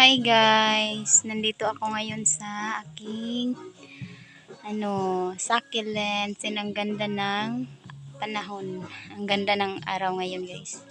Hi guys! Nandito ako ngayon sa aking succulents. And ang ganda ng panahon. Ang ganda ng araw ngayon guys.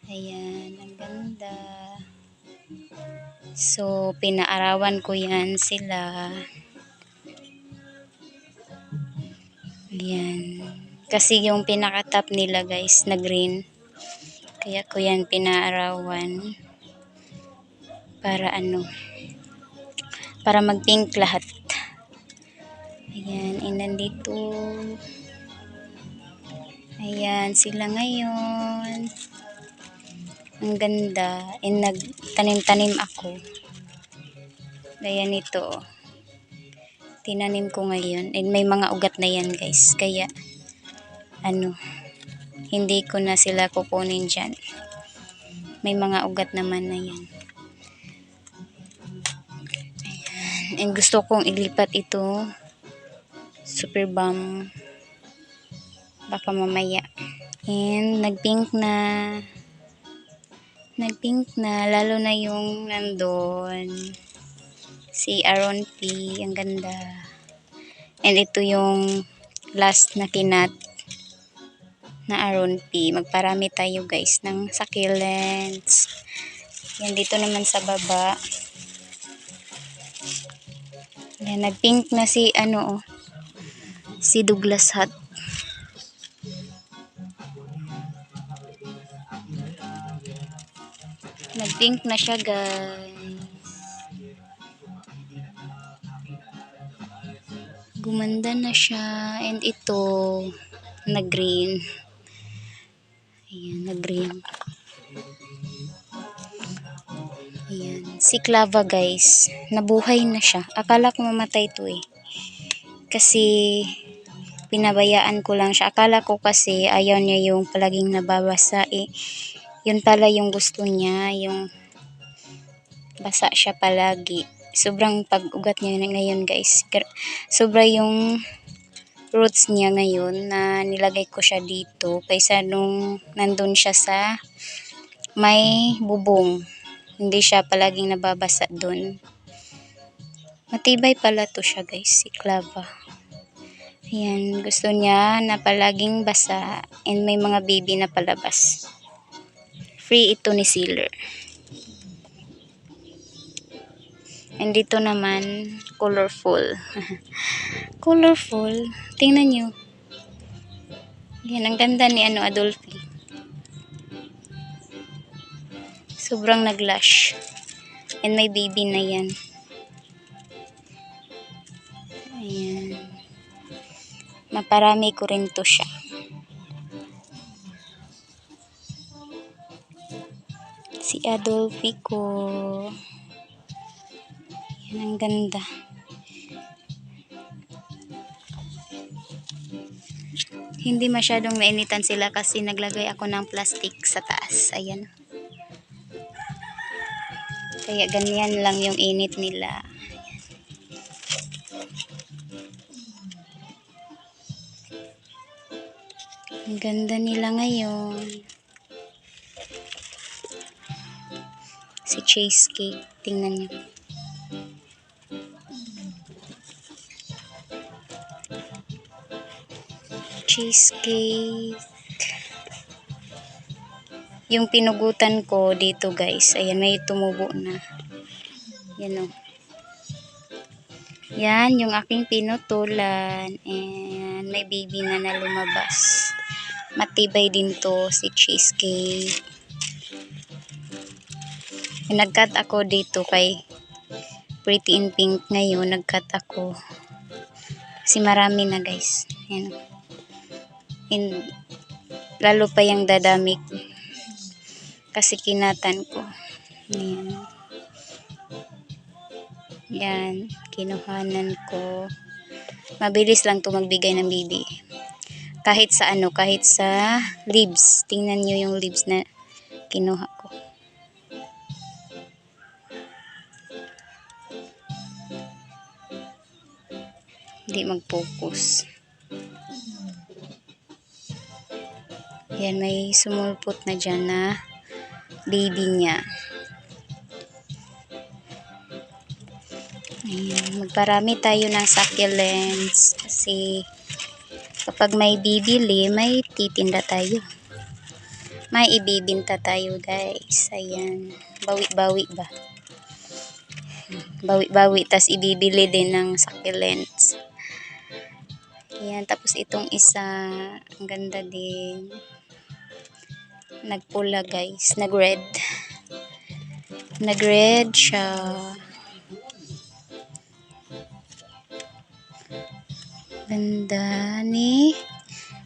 Ayan, ang ganda. So, pinaarawan ko yan sila. Ayan. Kasi yung pinaka-top nila guys na green. Kaya ko yan pinaarawan. Para mag-pink lahat. Ayan, nandito. Ayan, sila ngayon. Ang ganda. Nagtanim-tanim ako. Ayan ito. Tinanim ko ngayon. And may mga ugat na yan guys. Kaya, hindi ko na sila kukunin dyan. May mga ugat naman na yan. And gusto kong ilipat ito. Super bomb. Baka mamaya. And nagpink na. Lalo na yung nandun. Si Aaron P. Ang ganda. And ito yung last na kinat na Aaron P. Magparami tayo guys ng succulents. Yan dito naman sa baba. Yan, nagpink na si si Douglas Hat. Nagpink na siya guys. Gumanda na siya. And ito, nag-green. Ayan, nag-green. Ayan. Si Clava guys, nabuhay na siya. Akala ko mamatay ito eh. Kasi, pinabayaan ko lang siya. Akala ko kasi, ayaw niya yung palaging nababasa eh. Yun pala yung gusto niya, yung basa siya palagi. Sobrang pag-ugat niya ngayon guys. Sobra yung roots niya ngayon na nilagay ko siya dito. Kaysa nung nandun siya sa may bubong. Hindi siya palaging nababasa dun. Matibay pala to siya guys, si Clava. Ayan, gusto niya na palaging basa. And may mga baby na palabas. Free ito ni Sealer. And dito naman, colorful. Colorful. Tingnan nyo. Yan, ang ganda ni Adolphe. Sobrang naglash. And may baby na yan. Ayan. Maparami ko rin to siya. Si Adolphe ko. Yan, ang ganda. Hindi masyadong nainitan sila kasi naglagay ako ng plastic sa taas. Ayan. Kaya ganyan lang yung init nila. Ang ganda nila ngayon. Si Cheesecake. Tingnan nyo. Cheesecake. Yung pinugutan ko dito guys. Ayan, may tumubo na. Yan o. Yan, yung aking pinutulan. And may baby na lumabas. Matibay din to si Cheesecake. Nag-cut ako dito kay Pretty in Pink ngayon. Nag-cut ako. Kasi marami na guys. Yan. And lalo pa yung dadamik. Kasi kinatan ko. Ayan. Yan. Kinuhanan ko. Mabilis lang to magbigay ng baby. Kahit sa kahit sa leaves. Tingnan nyo yung leaves na kinuha ko. Hindi mag-focus. Yan, may sumulpot na dyan na baby niya. Ayan, magparami tayo ng succulents kasi kapag may bibili, may titinda tayo. May ibibinta tayo guys. Ayan, bawi-bawi ba? Bawi-bawi, tas ibibili din ng succulents. Ayan, tapos itong isa, ang ganda din. Nagpula guys, nag-red. Nag-red siya. Ganda ni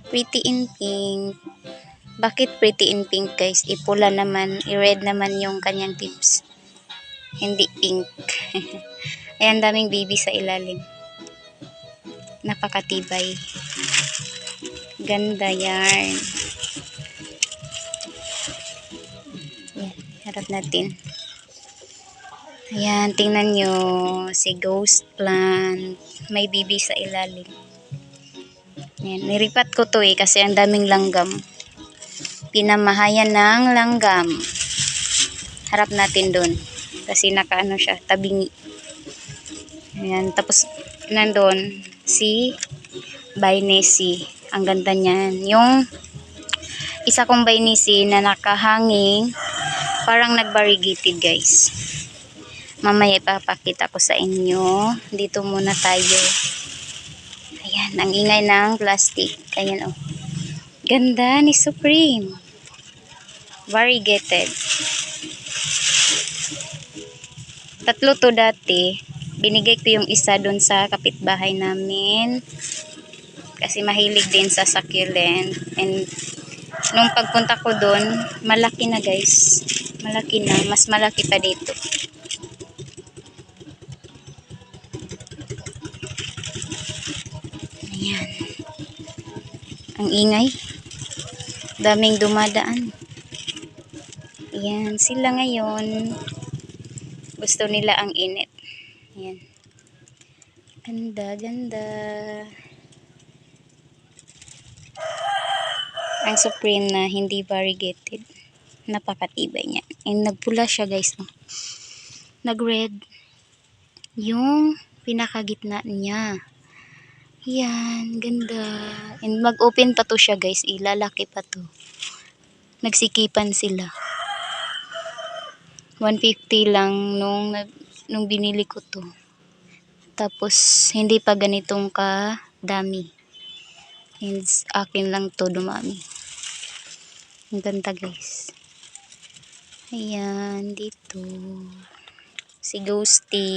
Pretty in Pink. Bakit Pretty in Pink guys? Ipula naman, i-red naman yung kanyang tips. Hindi pink. Ayan, daming baby sa ilalim. Napakatibay. Ganda yarn. Ayan, harap natin. Ayan, tingnan nyo. Si Ghost Plant. May baby sa ilalim. Ayan, niripat ko to kasi ang daming langgam. Pinamahayan ng langgam. Harap natin doon. Kasi nakaano siya, tabingi. Ayan, tapos nandun si Bainesi. Ang ganda niyan. Yung isa kong Bainesi na nakahanging, parang nag-variegated guys. Mamaya ipapakita ko sa inyo. Dito muna tayo. Ayan, ang ingay ng plastic. Ayan oh. Ganda ni Supreme. Variegated. Tatlo to dati. Binigay ko yung isa doon sa kapitbahay namin. Kasi mahilig din sa succulent. And nung pagpunta ko doon, malaki na guys. Malaki na. Mas malaki pa dito. Ayan. Ang ingay. Daming dumadaan. Ayan. Sila ngayon. Gusto nila ang init. Ayan. Ganda, ganda. Ang Supreme na hindi variegated. Napakatibay niya. And nagpula siya guys. Oh. Nag-red. Yung pinakagitna niya. Yan, ganda. And mag-open pa to siya guys. Ilalaki pa to. Nagsikipan sila. 150 lang nung binili ko to. Tapos hindi pa ganitong kadami. And akin lang to dumami. Ang ganda guys. Ayan, dito. Si Ghosty.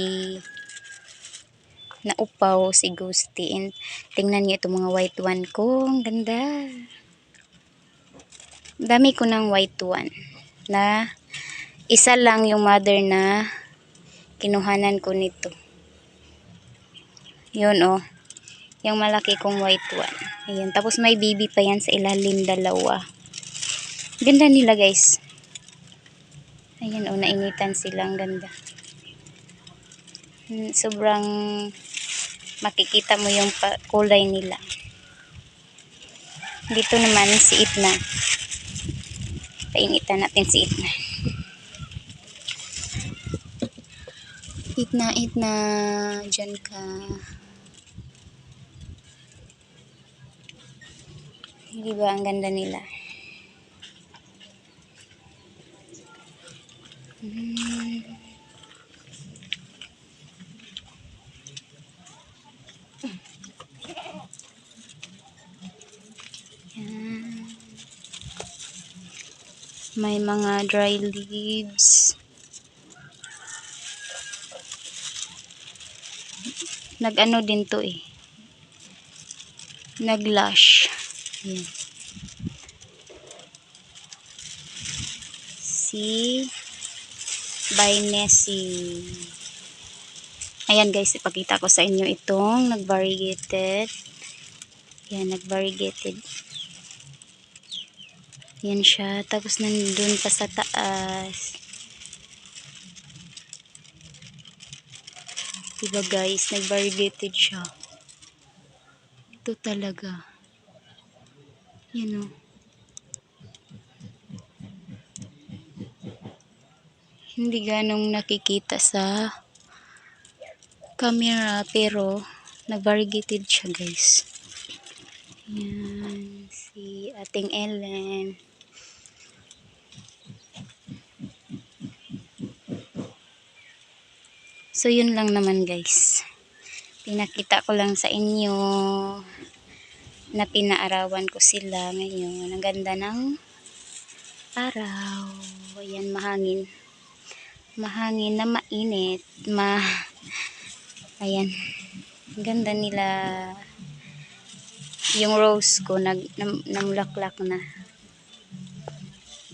Naupaw si Ghosty. And tingnan niyo itong mga white one ko. Ang ganda. Dami ko ng white one. Na isa lang yung mother na kinuhanan ko nito. Yun oh. Yung malaki kong white one. Ayan. Tapos may baby pa yan sa ilalim, dalawa. Ganda nila guys. Ayan oh. Nainitan sila. Ang ganda. Sobrang makikita mo yung kulay nila. Dito naman si Itna. Painitan natin si Itna. Itna, Itna, dyan ka. Diba ang ganda nila? Yan. May mga dry leaves. Nag-ano din to eh. Nag-lush. Yan. Si Bainesi. Ayan guys, ipakita ko sa inyo itong nag-variegated. Yan, nag-variegated. Yan siya. Tapos nandun pa sa taas. Diba guys, nag-variegated siya. Ito talaga. Yan o. Hindi ganong nakikita sa camera pero nag-variegated siya guys. Yan, si ating Ellen. So yun lang naman guys. Pinakita ko lang sa inyo na pinaarawan ko sila ngayon. Ang ganda ng araw. Ayan, mahangin. Mahangin na mainit. Ayan. Ang ganda nila. Yung rose ko namulaklak na.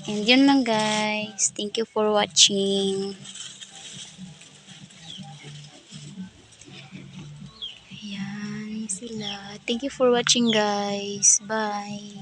And yun lang guys. Thank you for watching. Ayan sila. Thank you for watching guys. Bye.